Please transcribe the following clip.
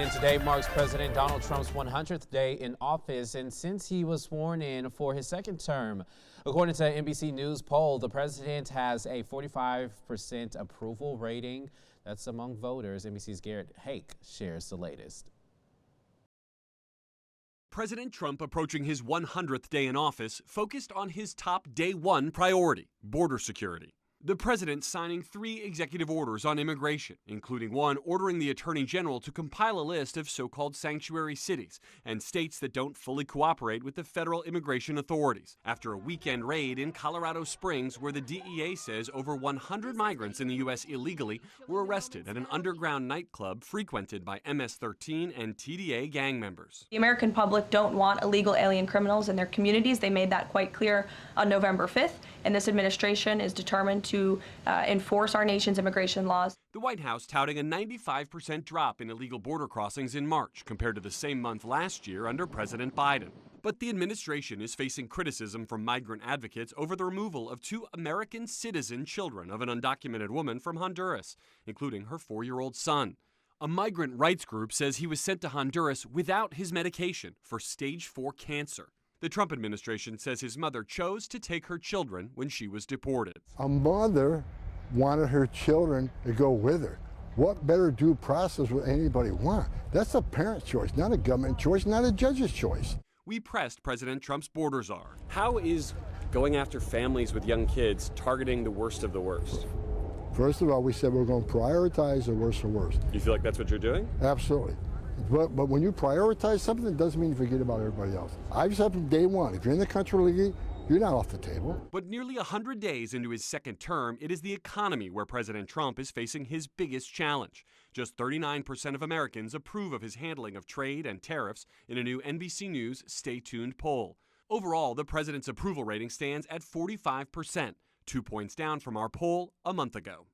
And today marks President Donald Trump's 100th day in office, and since he was sworn in for his second term, according to an NBC News poll, the president has a 45% approval rating. That's among voters. NBC's Garrett Hake shares the latest. President Trump, approaching his 100th day in office, focused on his top day one priority, border security. The president signing 3 executive orders on immigration, including one ordering the attorney general to compile a list of so-called sanctuary cities and states that don't fully cooperate with the federal immigration authorities, after a weekend raid in Colorado Springs where the DEA says over 100 migrants in the U.S. illegally were arrested at an underground nightclub frequented by MS-13 and TDA gang members. The American public don't want illegal alien criminals in their communities. They made that quite clear on November 5th, and this administration is determined to enforce our nation's immigration laws. The White House touting a 95% drop in illegal border crossings in March compared to the same month last year under President Biden. But the administration is facing criticism from migrant advocates over the removal of 2 American citizen children of an undocumented woman from Honduras, including her 4-year-old son. A migrant rights group says he was sent to Honduras without his medication for stage 4 cancer. The Trump administration says his mother chose to take her children when she was deported. A mother wanted her children to go with her. What better due process would anybody want? That's a parent's choice, not a government choice, not a judge's choice. We pressed President Trump's border czar. How is going after families with young kids targeting the worst of the worst? First of all, we said we're going to prioritize the worst of worst. You feel like that's what you're doing? Absolutely. But when you prioritize something, it doesn't mean you forget about everybody else. I've said from day one, if you're in the country legally, you're not off the table. But nearly 100 days into his second term, it is the economy where President Trump is facing his biggest challenge. Just 39% of Americans approve of his handling of trade and tariffs in a new NBC News Stay Tuned poll. Overall, the president's approval rating stands at 45%, 2 points down from our poll a month ago.